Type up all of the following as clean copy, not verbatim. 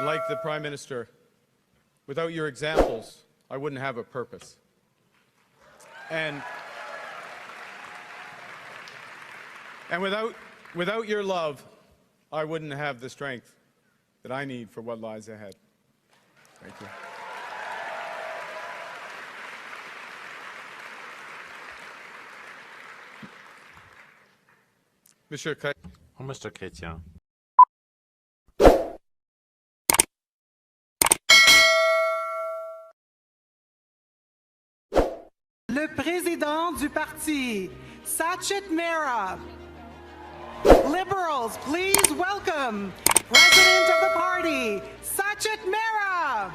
like the Prime Minister, without your examples, I wouldn't have a purpose. And without your love, I wouldn't have the strength that I need for what lies ahead. Thank you. Mr. Chrétien. Le président du parti, Sachin Mehra. Liberals, please welcome President of the party, Sachin Mehra.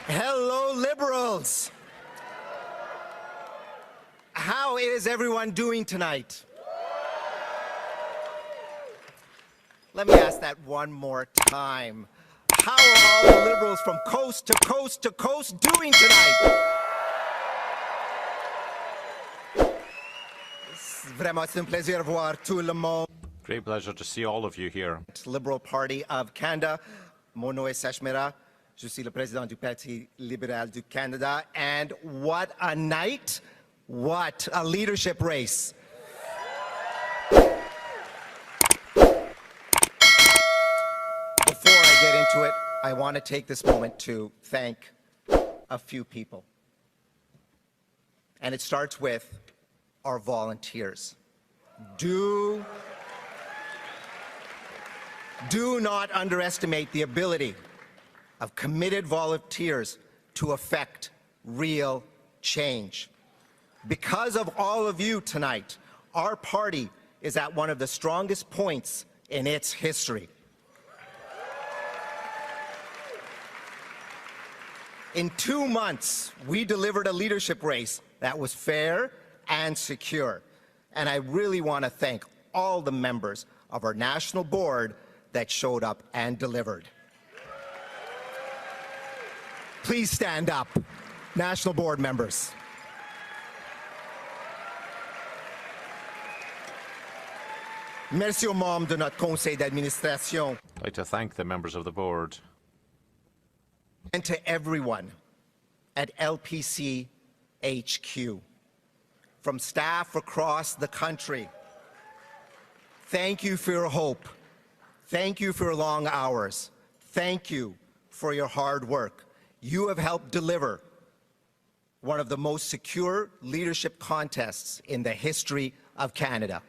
Hello, Liberals. How is everyone doing tonight? Let me ask that one more time. How are all the Liberals from coast to coast to coast doing tonight? C'est un plaisir de voir tout le monde. Great pleasure to see all of you here. Liberal Party of Canada. Mon nom est Sachin Mehra. Je suis le président du Parti libéral du Canada. And what a night. What a leadership race. Before I get into it, I want to take this moment to thank a few people. And it starts with our volunteers. Do not underestimate the ability of committed volunteers to affect real change. Because of all of you tonight, our party is at one of the strongest points in its history. In 2 months, we delivered a leadership race that was fair and secure. And I really want to thank all the members of our national board that showed up and delivered. Please stand up, national board members. Merci aux membres de notre conseil d'administration. I'd like to thank the members of the board. And to everyone at LPC HQ, from staff across the country. Thank you for your hope. Thank you for your long hours. Thank you for your hard work. You have helped deliver one of the most secure leadership contests in the history of Canada.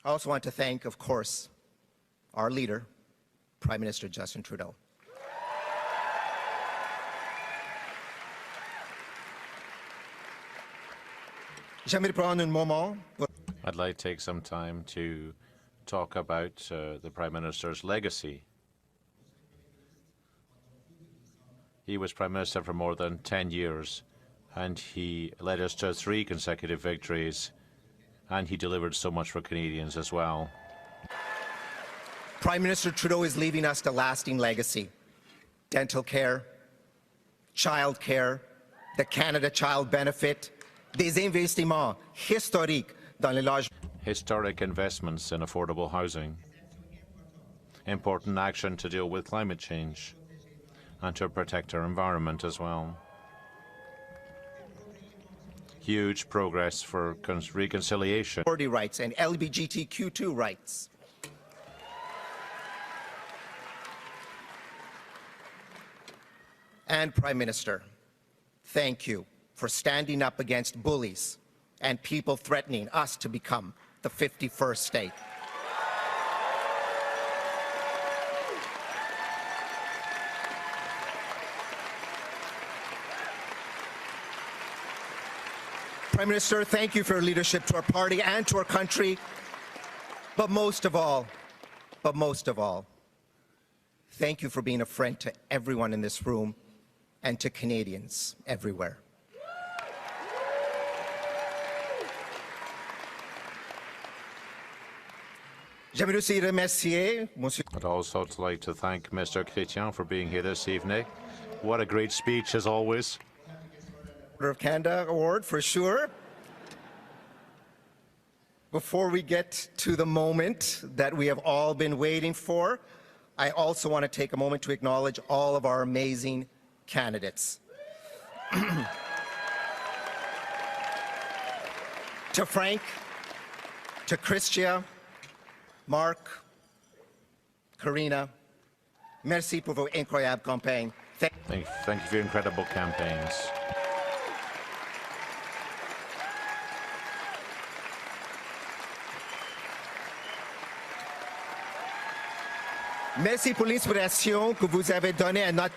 I also want to thank, of course, our leader, Prime Minister Justine Tredeau. I'd like to take some time to talk about the Prime Minister's legacy. He was Prime Minister for more than 10 years, and he led us to 3 consecutive victories, and he delivered so much for Canadians as well. Prime Minister Trudeau is leaving us a lasting legacy. Dental care, child care, the Canada Child Benefit, des investissements historiques dans les logements. Historic investments in affordable housing, important action to deal with climate change, and to protect our environment as well. Huge progress for reconciliation. Minority rights and LGBTQ2 rights. And Prime Minister, thank you for standing up against bullies and people threatening us to become the 51st state. Prime Minister, thank you for your leadership to our party and to our country. But most of all, thank you for being a friend to everyone in this room and to Canadians everywhere. J'aimerais aussi remercier Monsieur I'd also like to thank Mr. Chrétien for being here this evening. What a great speech, as always. Order of Canada Award for sure. Before we get to the moment that we have all been waiting for, I also want to take a moment to acknowledge all of our amazing candidates. To Frank, to Christia, Mark, Karina, merci pour vos incroyables campagnes. Thank you for your incredible campaigns. Merci pour l'inspiration que vous avez donnée à notre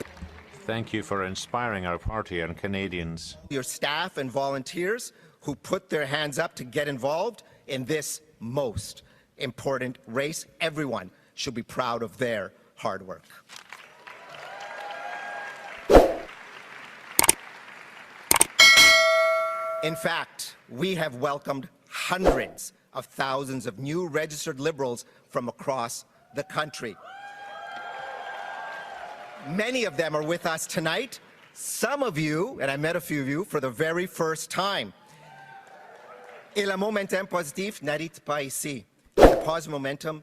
Thank you for inspiring our party and Canadians. your staff and volunteers who put their hands up to get involved in this most important race. Everyone should be proud of their hard work. In fact, we have welcomed hundreds of thousands of new registered Liberals from across the country. Many of them are with us tonight. Some of you, and I met a few of you, for the very first time. Et le momentum positif n'arrête pas ici. The positive momentum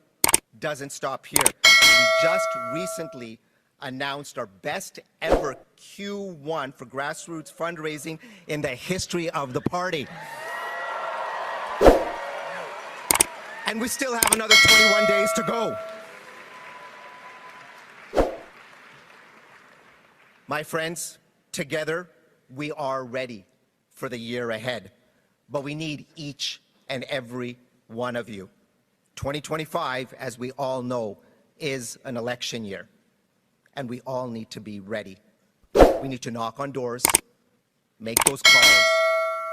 doesn't stop here. We just recently announced our best ever Q1 for grassroots fundraising in the history of the party. And we still have another 21 days to go. My friends, together we are ready for the year ahead, but we need each and every one of you. 2025, as we all know, is an election year, and we all need to be ready. We need to knock on doors, make those calls,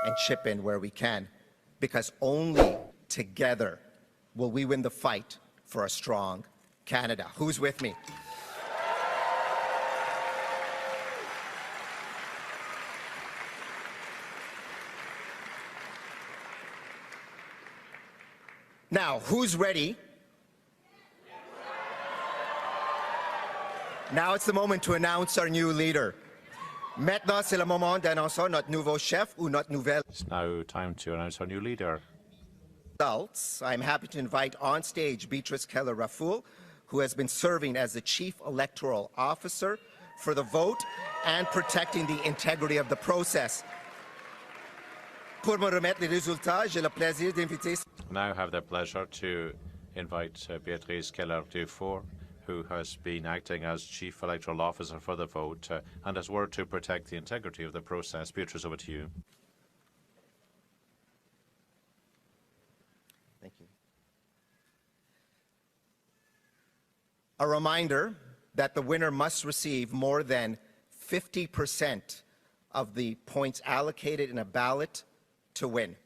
and chip in where we can, because only together will we win the fight for a strong Canada. Who's with me? Now, who's ready? Now it's the moment to announce our new leader. Maintenant, c'est le moment d'annoncer notre nouveau chef ou notre nouvelle It's now time to announce our new leader. results. I'm happy to invite on stage Beatrice Keller-Raffoul, who has been serving as the Chief Electoral Officer for the vote and protecting the integrity of the process. Pour me remettre les résultats, j'ai le plaisir d'inviter Now have the pleasure to invite Beatrice Keller-Dufour, who has been acting as Chief Electoral Officer for the vote and has worked to protect the integrity of the process. Beatrice, over to you. Thank you. A reminder that the winner must receive more than 50% of the points allocated in a ballot to win.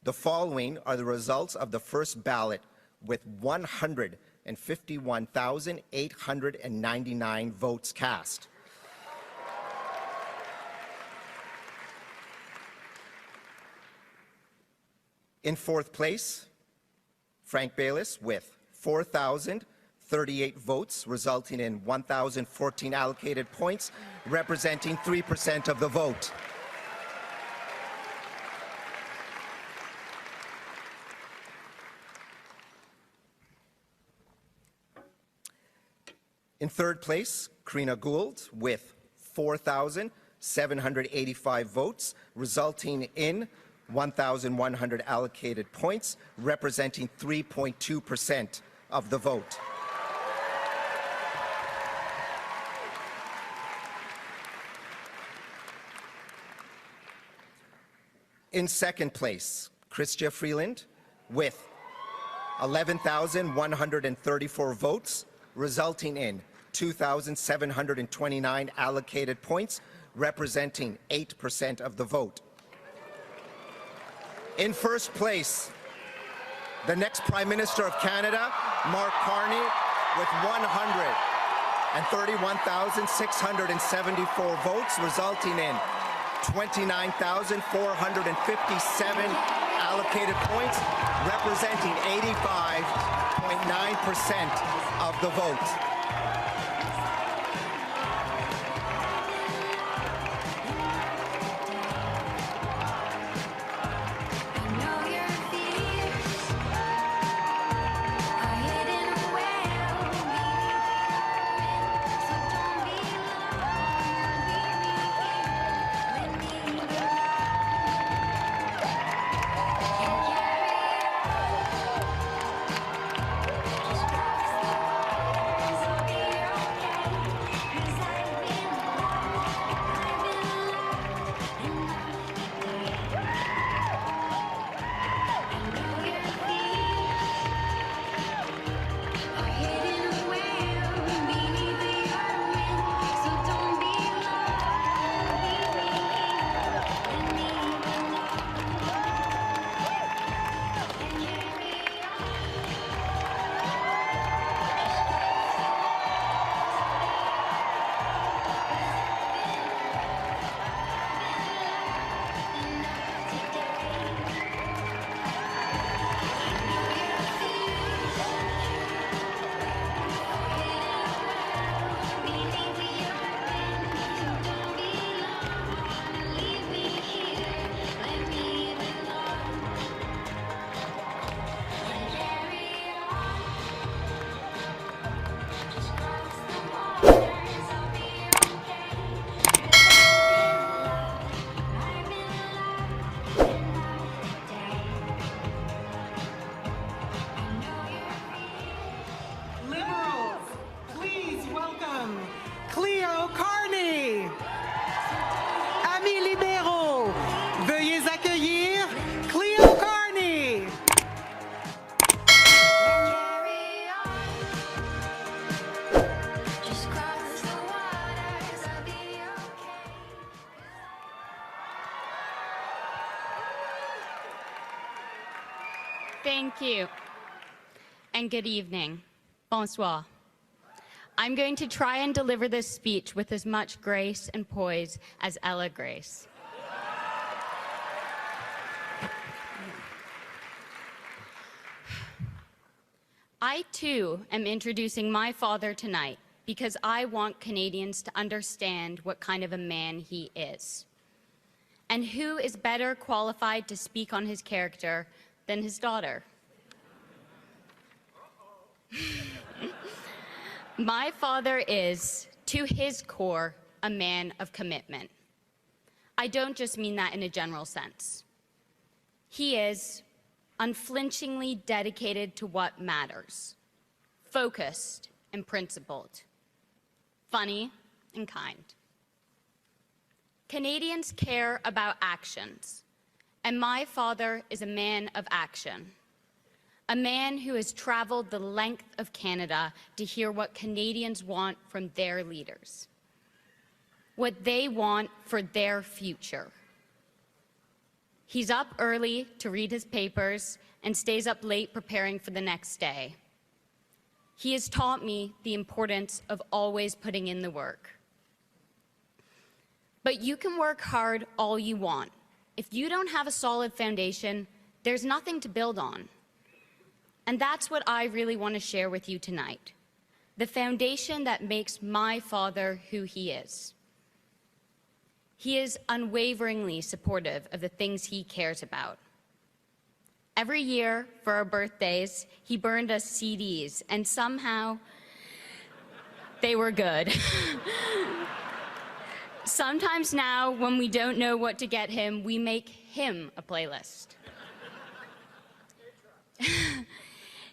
The following are the results of the first ballot with 151,899 votes cast. In fourth place, Frank Baylis with 4,038 votes, resulting in 1,014 allocated points, representing 3% of the vote. In third place, Karina Gould with 4,785 votes, resulting in 1,100 allocated points, representing 3.2% of the vote. In second place, Chrystia Freeland with 11,134 votes, resulting in 2,729 allocated points, representing 8% of the vote. In first place, the next Prime Minister of Canada, Mark Carney, with 131,674 votes, resulting in 29,457 allocated points, representing 85.9% of the vote. Liberals, please welcome Cleo Carney. Amis libéraux, veuillez accueillir Cleo Carney. Thank you. And good evening. Bonsoir. I'm going to try and deliver this speech with as much grace and poise as Ella Grace. I, too, am introducing my father tonight because I want Canadians to understand what kind of a man he is. And who is better qualified to speak on his character than his daughter? My father is, to his core, a man of commitment. I don't just mean that in a general sense. He is unflinchingly dedicated to what matters, focused and principled, funny and kind. Canadians care about actions, and my father is a man of action. A man who has traveled the length of Canada to hear what Canadians want from their leaders, what they want for their future. He's up early to read his papers and stays up late preparing for the next day. He has taught me the importance of always putting in the work. But you can work hard all you want. If you don't have a solid foundation, there's nothing to build on. And that's what I really want to share with you tonight, the foundation that makes my father who he is. He is unwaveringly supportive of the things he cares about. Every year for our birthdays, he burned us CDs, and somehow they were good. Sometimes now, when we don't know what to get him, we make him a playlist.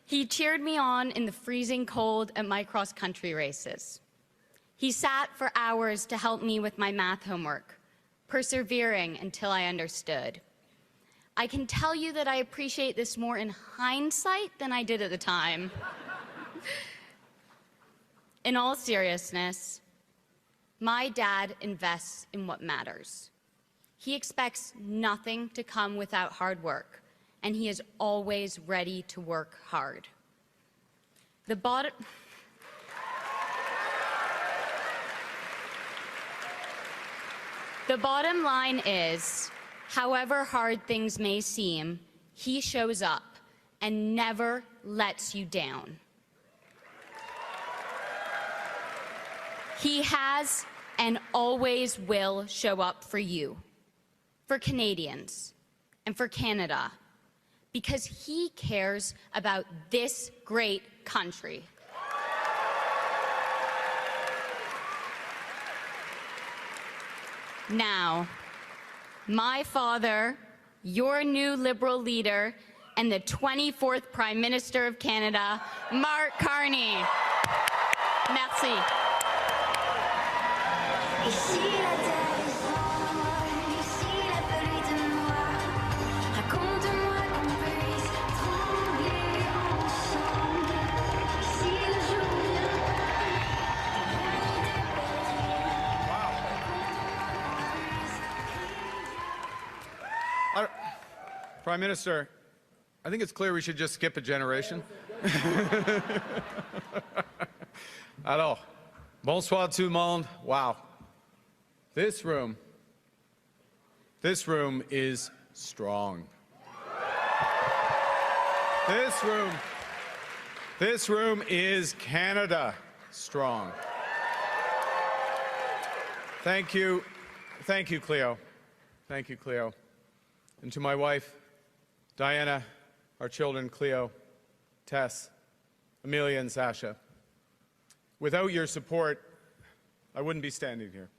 He cheered me on in the freezing cold at my cross-country races. He sat for hours to help me with my math homework, persevering until I understood. I can tell you that I appreciate this more in hindsight than I did at the time. In all seriousness, my dad invests in what matters. He expects nothing to come without hard work, and he is always ready to work hard. The bottom The bottom line is, however hard things may seem, he shows up and never lets you down. He has and always will show up for you, for Canadians, and for Canada, because he cares about this great country. Now, my father, your new Liberal leader, and the 24th Prime Minister of Canada, Mark Carney. Merci. Ici la terre est folle, ici la pluie de moi. Raconte-moi qu'on puisse trembler ensemble. Ici le jour Prime Minister, I think it's clear we should just skip a generation. Alors, bonsoir tout le monde. Wow. This room is strong. This room is Canada strong. Thank you, Cleo. Thank you, Cleo. And to my wife, Diana, our children, Cleo, Tess, Amelia, and Sasha. Without your support, I wouldn't be standing here.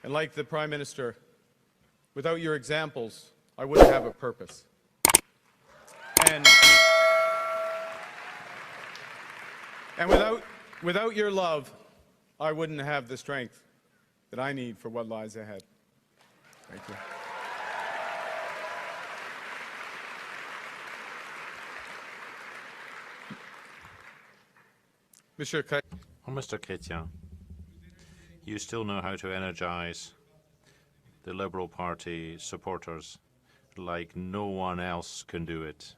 And like the Prime Minister, without your examples, I wouldn't have a purpose. And without your love, I wouldn't have the strength that I need for what lies ahead. Thank you. Well, Mr. Chrétien, you still know how to energize the Liberal Party supporters like no one else can do it.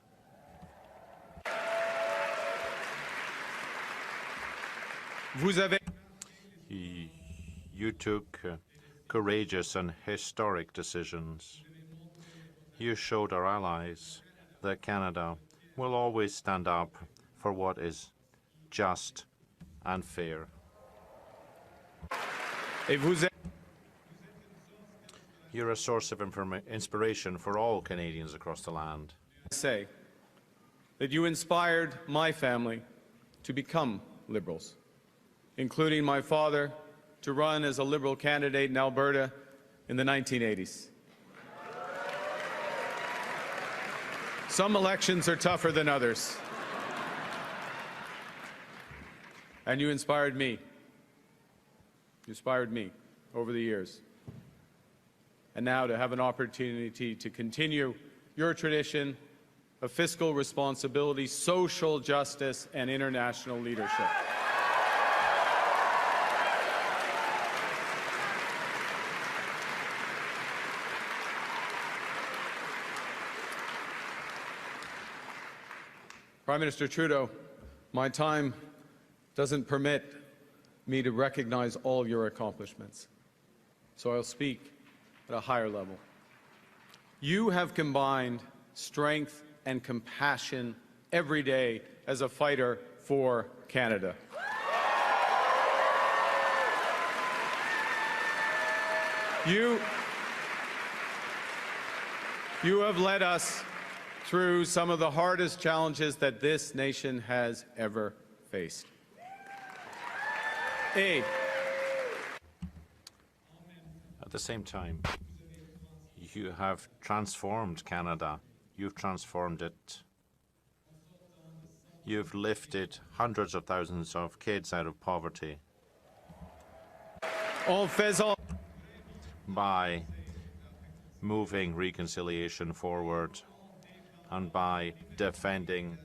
You took courageous and historic decisions. You showed our allies that Canada will always stand up for what is just and fair. You're a source of inspiration for all Canadians across the land. I say that you inspired my family to become Liberals, including my father to run as a Liberal candidate in Alberta in the 1980s. Some elections are tougher than others. And you inspired me. You inspired me over the years. And now to have an opportunity to continue your tradition of fiscal responsibility, social justice, and international leadership. Prime Minister Trudeau, my time doesn't permit me to recognize all your accomplishments, so I'll speak at a higher level. You have combined strength and compassion every day as a fighter for Canada. You have led us through some of the hardest challenges that this nation has ever faced. At the same time, you have transformed Canada. You've transformed it. You've lifted hundreds of thousands of kids out of poverty by moving reconciliation forward and by defending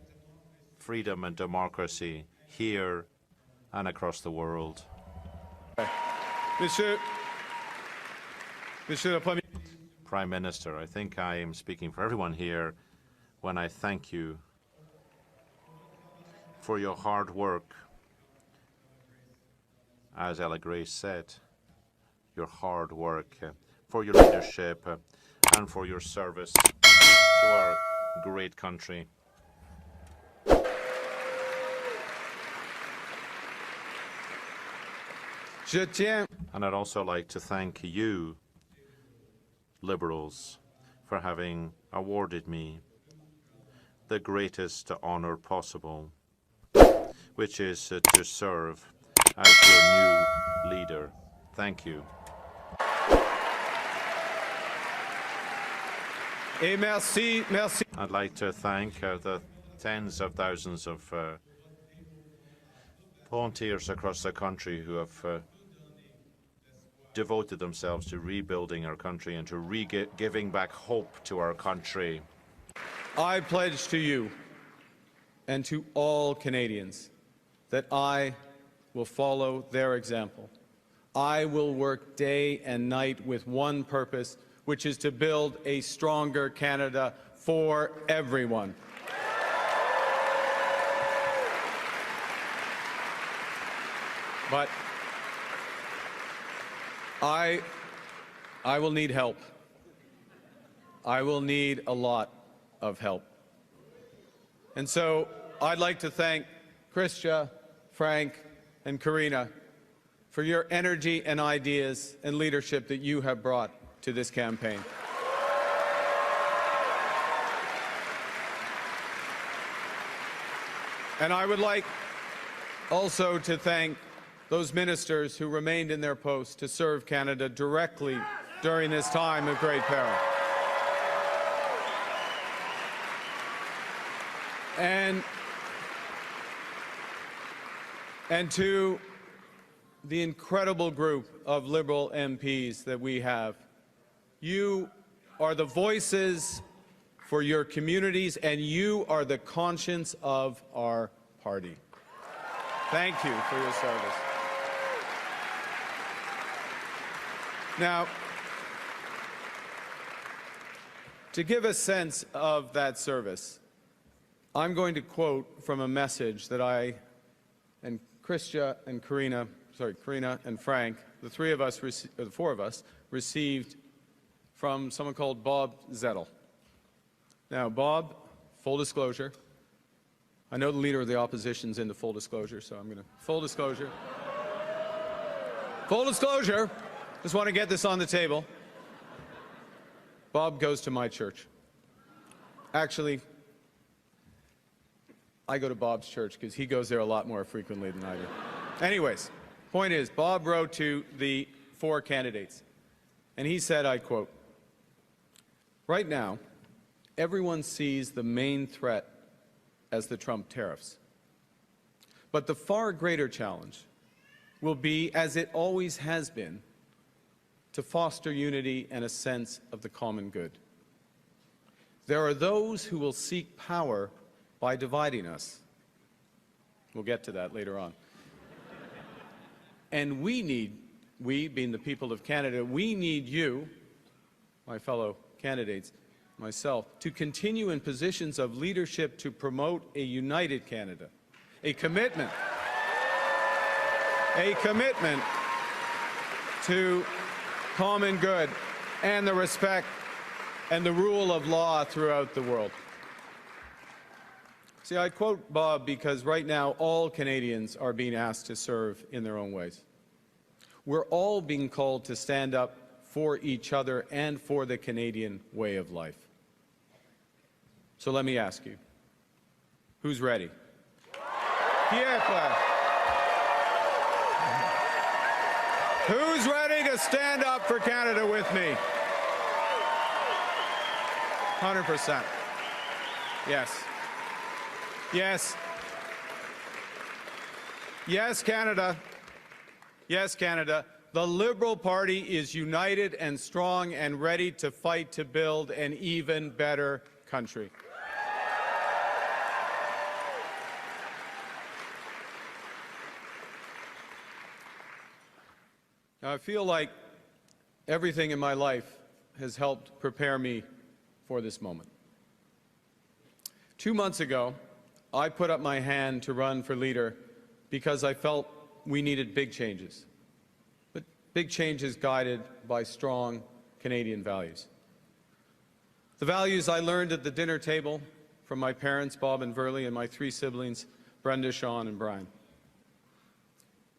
freedom and democracy here and across the world. Prime Minister, I think I am speaking for everyone here when I thank you for your hard work. As Ella Grace said, your hard work, for your leadership, and for your service to our great country. Je tiens And I'd also like to thank you, Liberals, for having awarded me the greatest honor possible, which is to serve as your new leader. Thank you. et merci. I'd like to thank the tens of thousands of volunteers across the country who have devoted themselves to rebuilding our country and to giving back hope to our country. I pledge to you and to all Canadians that I will follow their example. I will work day and night with one purpose, which is to build a stronger Canada for everyone. But I will need help. I will need a lot of help. And so I'd like to thank Christia, Frank, and Karina for your energy and ideas and leadership that you have brought to this campaign. And I would like also to thank those ministers who remained in their posts to serve Canada directly during this time of great peril. And to the incredible group of Liberal MPs that we have, you are the voices for your communities, and you are the conscience of our party. Thank you for your service. Now, to give a sense of that service, I'm going to quote from a message that I and Christia and Karina and Frank, the four of us, received from someone called Bob Zettel. Now, Bob, full disclosure, I know the leader of the opposition's into full disclosure, so I'm going to full disclosure. Full disclosure. Just want to get this on the table. Bob goes to my church. Actually, I go to Bob's church because he goes there a lot more frequently than I do. Anyways, point is, Bob wrote to the four candidates, and he said, I quote, "Right now, everyone sees the main threat as the Trump tariffs. But the far greater challenge will be, as it always has been, to foster unity and a sense of the common good. There are those who will seek power by dividing us." We'll get to that later on. And we being the people of Canada, we need you, my fellow candidates, myself, to continue in positions of leadership to promote a united Canada, a commitment to common good and the respect and the rule of law throughout the world. See, I quote Bob because right now all Canadians are being asked to serve in their own ways. We're all being called to stand up for each other and for the Canadian way of life. So let me ask you, who's ready? Pierre, who's ready to stand up for Canada with me? 100%. Yes. Yes. Yes, Canada. Yes, Canada. The Liberal Party is united and strong and ready to fight to build an even better country. Now, I feel like everything in my life has helped prepare me for this moment. 2 months ago, I put up my hand to run for leader because I felt we needed big changes, but big changes guided by strong Canadian values. The values I learned at the dinner table from my parents, Bob and Verley, and my 3 siblings, Brenda, Sean, and Brian.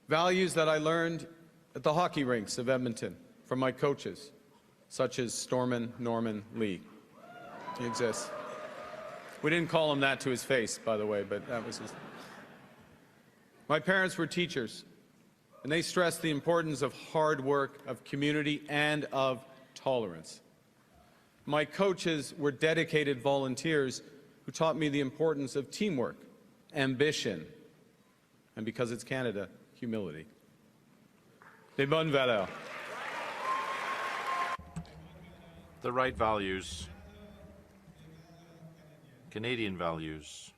Values that I learned at the hockey rinks of Edmonton from my coaches, such as Stormin Norman Lee. He exists. We didn't call him that to his face, by the way, but that was his. My parents were teachers, and they stressed the importance of hard work, of community, and of tolerance. My coaches were dedicated volunteers who taught me the importance of teamwork, ambition, and because it's Canada, humility. Les bonnes valeurs. The right values, Canadian values.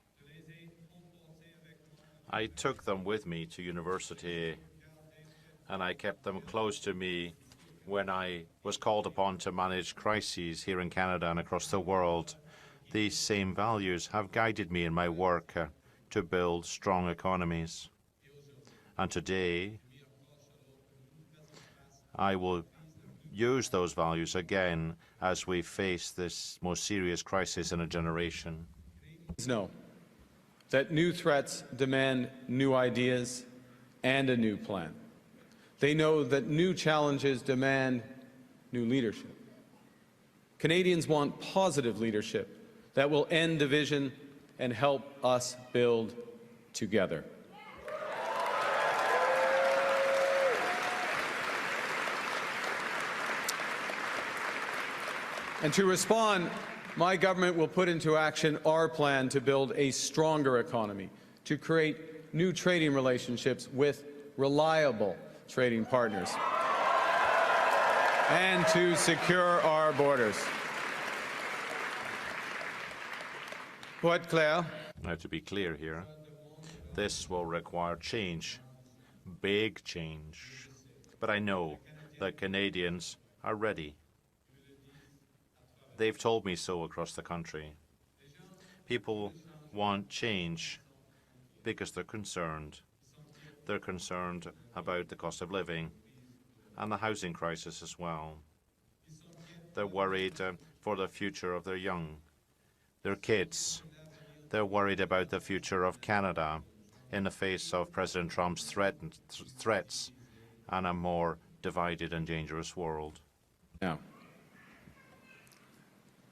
I took them with me to university, and I kept them close to me when I was called upon to manage crises here in Canada and across the world. These same values have guided me in my work to build strong economies. And today, I will use those values again as we face this most serious crisis in a generation. Know that new threats demand new ideas and a new plan. They know that new challenges demand new leadership. Canadians want positive leadership that will end division and help us build together. And to respond, my government will put into action our plan to build a stronger economy, to create new trading relationships with reliable trading partners, and to secure our borders. Pour être clair, Now, to be clear here, this will require change, big change. But I know that Canadians are ready. They've told me so across the country. People want change because they're concerned. They're concerned about the cost of living and the housing crisis as well. They're worried for the future of their young, their kids. They're worried about the future of Canada in the face of President Trump's threats and a more divided and dangerous world. now,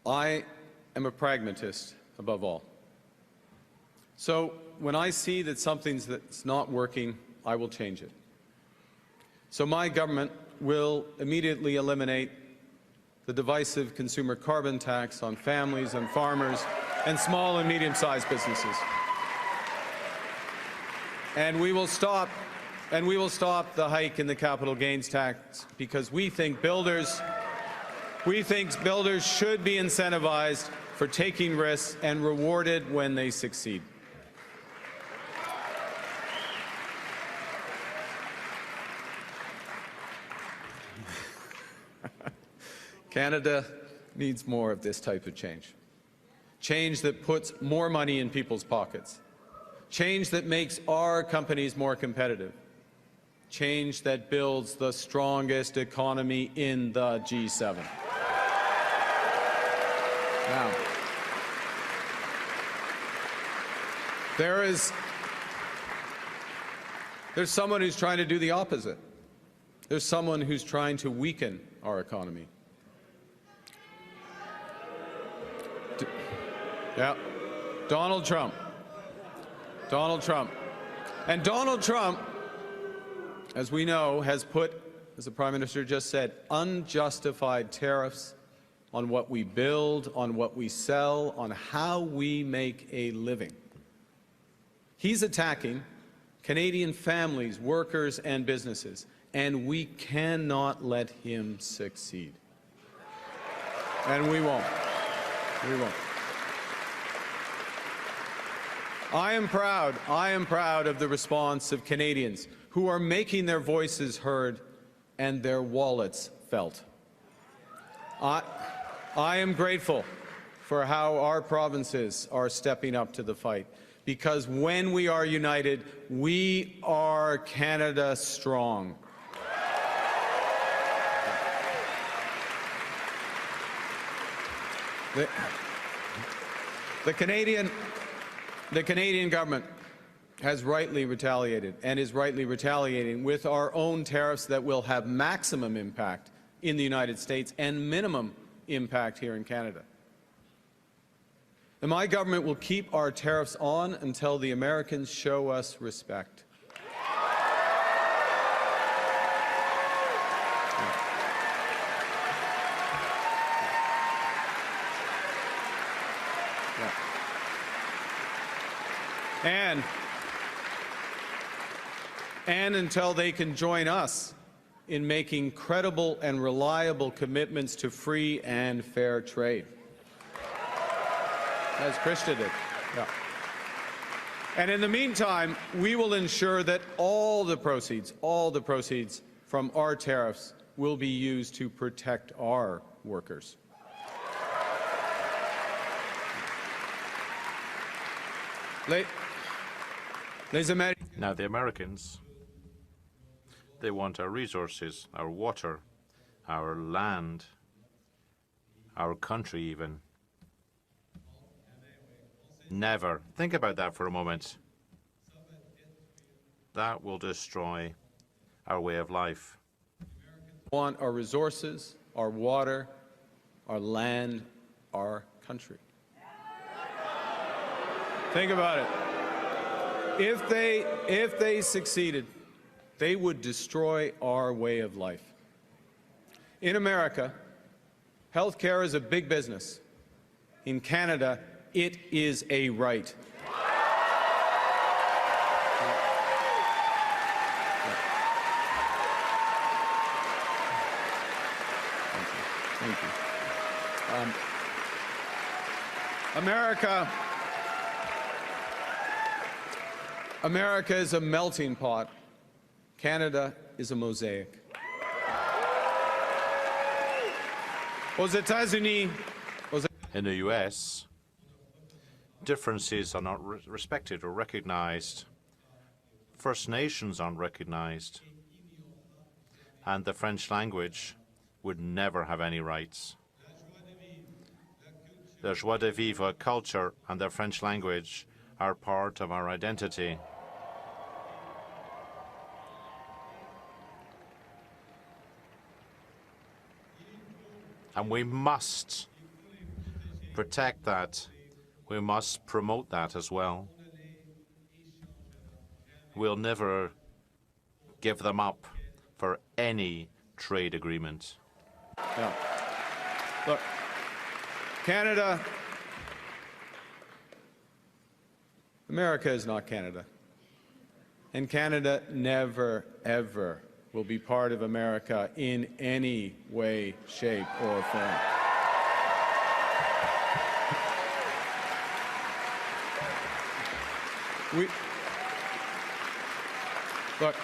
I am a pragmatist above all. So when I see that something's that's not working, I will change it. So my government will immediately eliminate the divisive consumer carbon tax on families and farmers and small and medium-sized businesses. And we will stop the hike in the capital gains tax because we think builders should be incentivized for taking risks and rewarded when they succeed. Canada needs more of this type of change. Change that puts more money in people's pockets. Change that makes our companies more competitive. Change that builds the strongest economy in the G7. Now, there's someone who's trying to do the opposite. There's someone who's trying to weaken our economy. Yeah, Donald Trump. And Donald Trump, as we know, has put, as the Prime Minister just said, unjustified tariffs on what we build, on what we sell, on how we make a living. He's attacking Canadian families, workers, and businesses, and we cannot let him succeed. And we won't. We won't. I am proud of the response of Canadians who are making their voices heard and their wallets felt. I am grateful for how our provinces are stepping up to the fight, because when we are united, we are Canada strong. The Canadian government has rightly retaliated and is rightly retaliating with our own tariffs that will have maximum impact in the United States and minimum impact here in Canada. And my government will keep our tariffs on until the Americans show us respect. And until they can join us in making credible and reliable commitments to free and fair trade. As Krista did. Yeah. And in the meantime, we will ensure that all the proceeds from our tariffs will be used to protect our workers. Now, the Americans, they want our resources, our water, our land, our country even. Never. Think about that for a moment. That will destroy our way of life. Want our resources, our water, our land, our country. Think about it. If they succeeded, they would destroy our way of life. In America, healthcare is a big business. In Canada, it is a right. Thank you. America is a melting pot. Canada is a mosaic. In the U.S., differences are not respected or recognized. First Nations aren't recognized. And the French language would never have any rights. The joie de vivre culture and the French language are part of our identity. And we must protect that. We must promote that as well. We'll never give them up for any trade agreement. Yeah. Look, America is not Canada. And Canada never, ever will be part of America in any way, shape, or form. Look,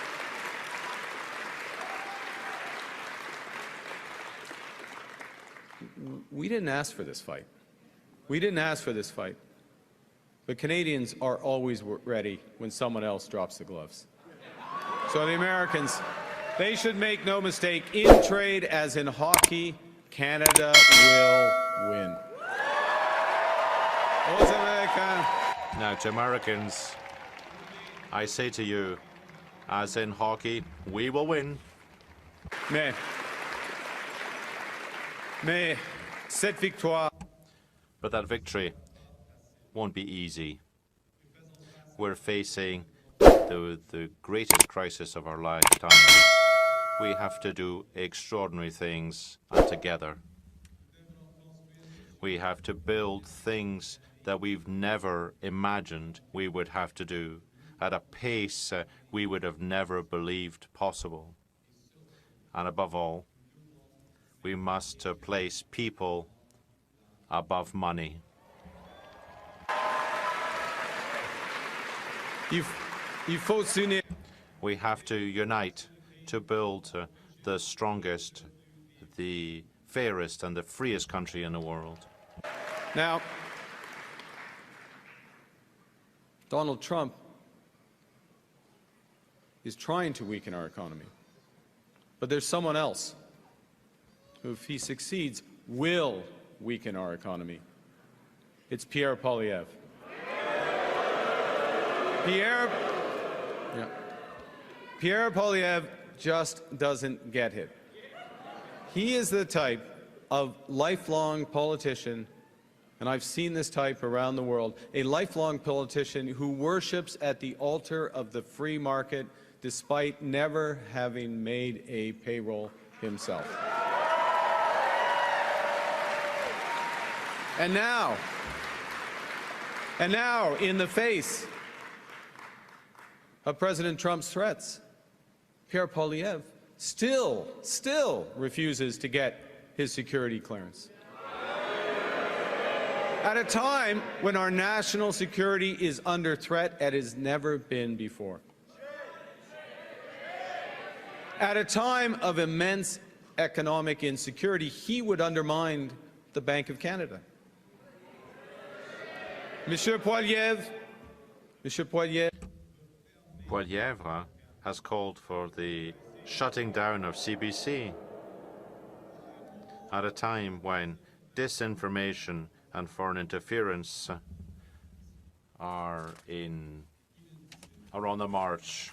we didn't ask for this fight. We didn't ask for this fight. But Canadians are always ready when someone else drops the gloves. So the Americans, they should make no mistake, in trade as in hockey, Canada will win. Now, to Americans, I say to you, as in hockey, we will win. Mais cette victoire. But that victory won't be easy. We're facing the greatest crisis of our lifetime. We have to do extraordinary things, and together. We have to build things that we've never imagined we would have to do at a pace we would have never believed possible. And above all, we must place people above money. We have to unite to build the strongest, the fairest, and the freest country in the world. Now, Donald Trump is trying to weaken our economy. But there's someone else who, if he succeeds, will weaken our economy. It's Pierre Poilievre. Pierre Poilievre just doesn't get it. He is the type of lifelong politician, and I've seen this type around the world, a lifelong politician who worships at the altar of the free market despite never having made a payroll himself. And now, in the face of President Trump's threats, Pierre Poilievre still refuses to get his security clearance. At a time when our national security is under threat as it has never been before. At a time of immense economic insecurity, he would undermine the Bank of Canada. Monsieur Poilievre, Poilievre has called for the shutting down of CBC at a time when disinformation and foreign interference are on the march.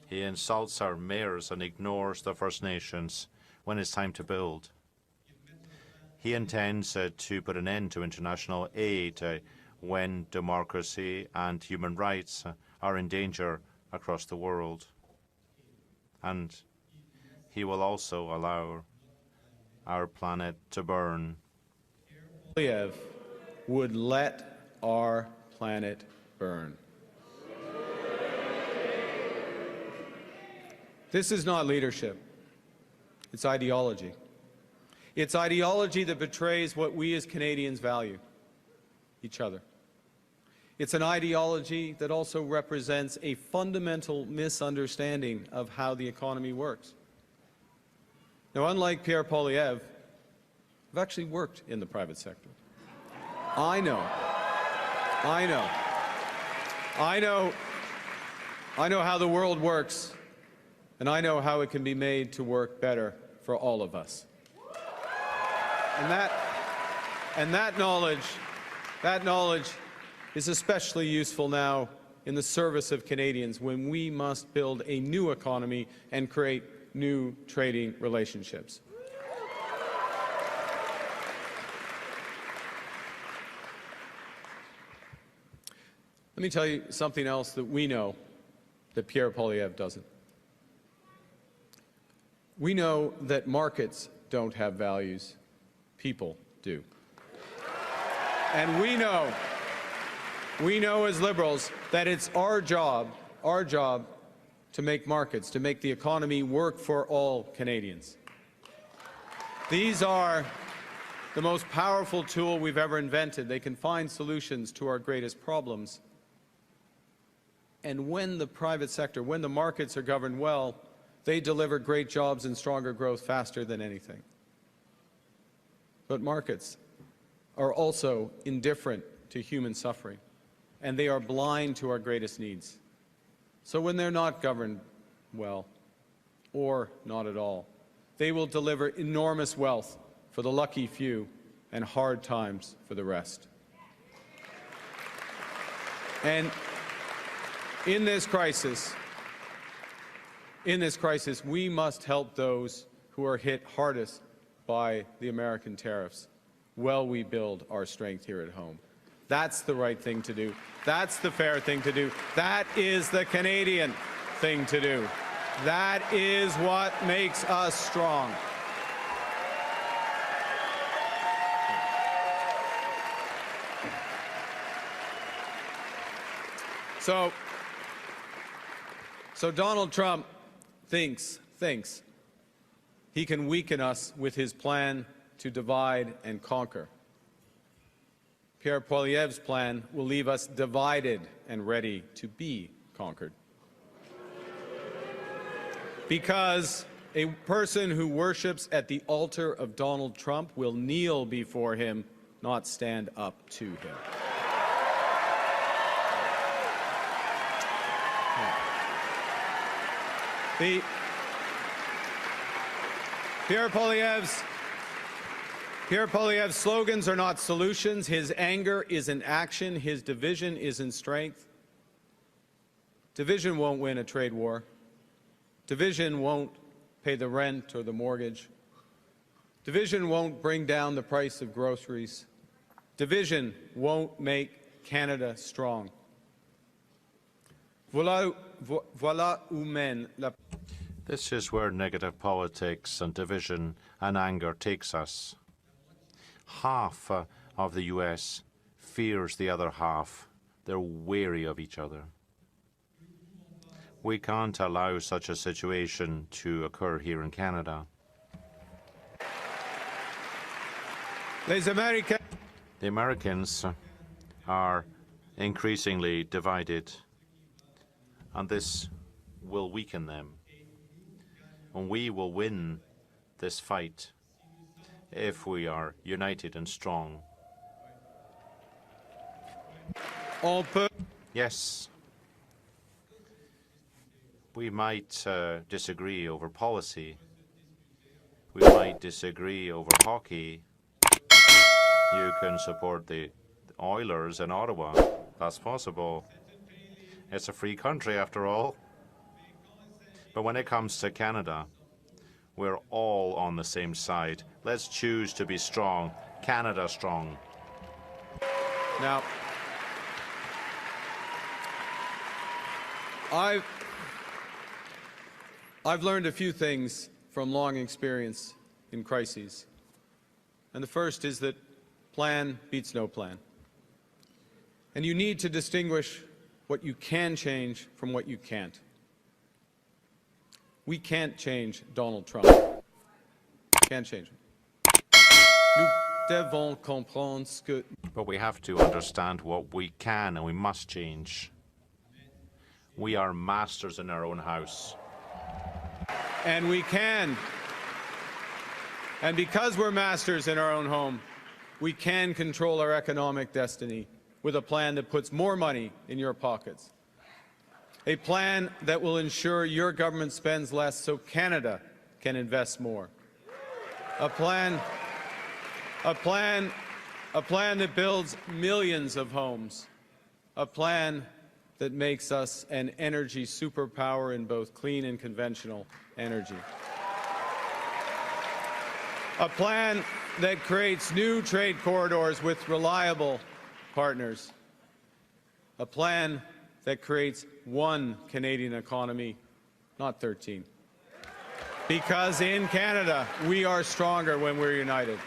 He insults our mayors and ignores the First Nations when it's time to build. He intends to put an end to international aid when democracy and human rights are in danger across the world. And he will also allow our planet to burn. Poilievre would let our planet burn. This is not leadership. It's ideology. It's ideology that betrays what we as Canadians value, each other. It's an ideology that also represents a fundamental misunderstanding of how the economy works. Now, unlike Pierre Poilievre, I've actually worked in the private sector. I know how the world works, and I know how it can be made to work better for all of us. And that knowledge is especially useful now in the service of Canadians when we must build a new economy and create new trading relationships. Let me tell you something else that we know that Pierre Poilievre doesn't. We know that markets don't have values, people do. And we know as Liberals that it's our job to make markets, to make the economy work for all Canadians. These are the most powerful tool we've ever invented. They can find solutions to our greatest problems. And when the private sector, when the markets are governed well, they deliver great jobs and stronger growth faster than anything. But markets are also indifferent to human suffering, and they are blind to our greatest needs. So when they're not governed well, or not at all, they will deliver enormous wealth for the lucky few and hard times for the rest. And in this crisis, we must help those who are hit hardest by the American tariffs while we build our strength here at home. That's the right thing to do. That's the fair thing to do. That is the Canadian thing to do. That is what makes us strong. So Donald Trump thinks he can weaken us with his plan to divide and conquer. Pierre Poilievre's plan will leave us divided and ready to be conquered. Because a person who worships at the altar of Donald Trump will kneel before him, not stand up to him. Pierre Poilievre's slogans are not solutions. His anger is in action. His division is in strength. Division won't win a trade war. Division won't pay the rent or the mortgage. Division won't bring down the price of groceries. Division won't make Canada strong. Voilà où mène la... This is where negative politics and division and anger takes us. Half of the US fears the other half. They're wary of each other. We can't allow such a situation to occur here in Canada. The Americans are increasingly divided, and this will weaken them. And we will win this fight if we are united and strong. Yes, we might disagree over policy. We might disagree over hockey. You can support the Oilers in Ottawa. That's possible. It's a free country, after all. But when it comes to Canada, we're all on the same side. Let's choose to be strong. Canada strong. Now, I've learned a few things from long experience in crises. And the first is that plan beats no plan. And you need to distinguish what you can change from what you can't. We can't change Donald Trump. Can't change him. Nous devons comprendre ce que... But we have to understand what we can and we must change. We are masters in our own house. And we can. And because we're masters in our own home, we can control our economic destiny with a plan that puts more money in your pockets. A plan that will ensure your government spends less so Canada can invest more. A plan that builds millions of homes. A plan that makes us an energy superpower in both clean and conventional energy. A plan that creates new trade corridors with reliable partners. A plan that creates one Canadian economy, not 13. Because in Canada, we are stronger when we're united.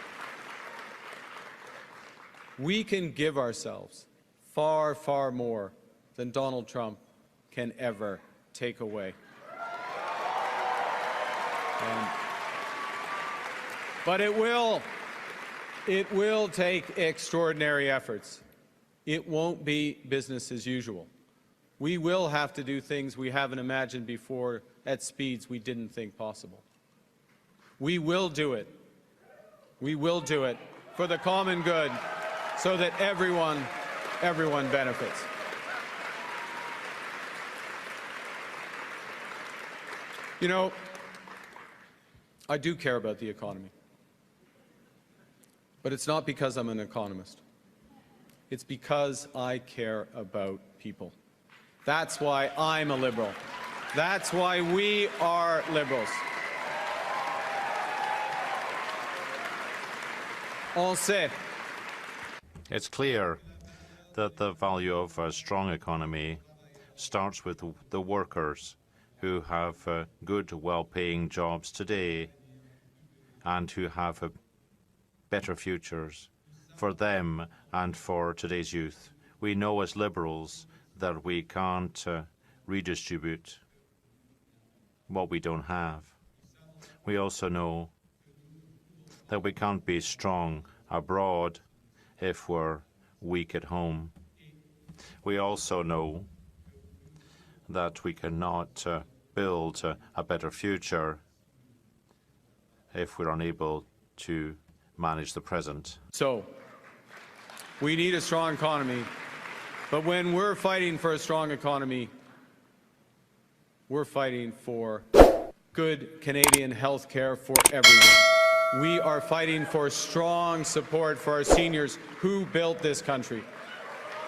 We can give ourselves far, far more than Donald Trump can ever take away. But it will take extraordinary efforts. It won't be business as usual. We will have to do things we haven't imagined before at speeds we didn't think possible. We will do it. We will do it for the common good so that everyone benefits. You know, I do care about the economy. But it's not because I'm an economist. It's because I care about people. That's why I'm a liberal. That's why we are liberals. On sait. It's clear that the value of a strong economy starts with the workers who have good, well-paying jobs today and who have better futures for them and for today's youth. We know as liberals that we can't redistribute what we don't have. We also know that we can't be strong abroad if we're weak at home. We also know that we cannot build a better future if we're unable to manage the present. So, we need a strong economy, but when we're fighting for a strong economy, we're fighting for good Canadian health care for everyone. We are fighting for strong support for our seniors who built this country.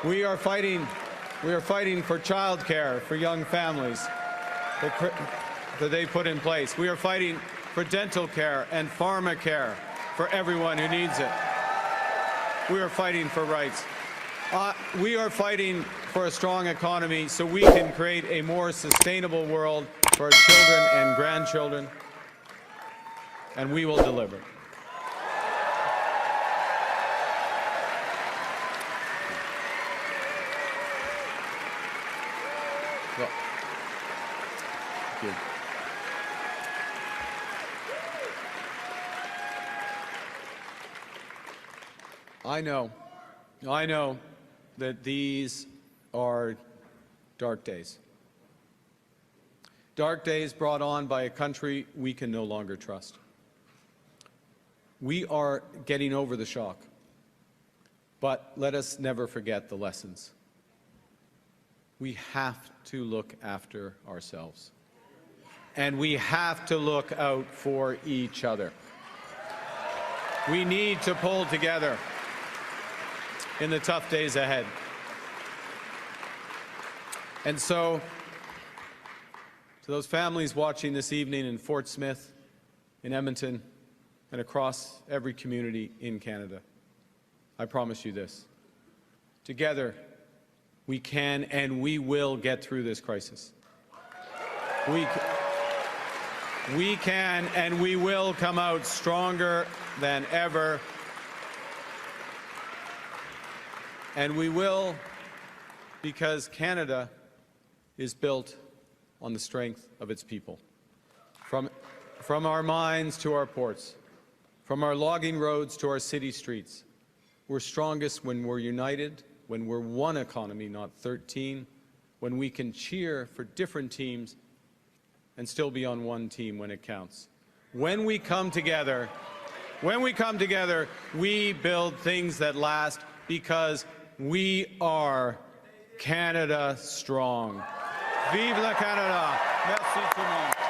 We are fighting for child care for young families that they put in place. We are fighting for dental care and pharma care for everyone who needs it. We are fighting for rights. We are fighting for a strong economy so we can create a more sustainable world for our children and grandchildren, and we will deliver. Well, thank you. I know that these are dark days. Dark days brought on by a country we can no longer trust. We are getting over the shock, but let us never forget the lessons. We have to look after ourselves, and we have to look out for each other. We need to pull together in the tough days ahead. And so, to those families watching this evening in Fort Smith, in Edmonton, and across every community in Canada, I promise you this. Together, we can and we will get through this crisis. We can and we will come out stronger than ever. And we will, because Canada is built on the strength of its people. From our mines to our ports, from our logging roads to our city streets, we're strongest when we're united, when we're one economy, not 13, when we can cheer for different teams and still be on one team when it counts. When we come together, we build things that last because we are Canada strong. Vive la Canada. Merci tout le monde.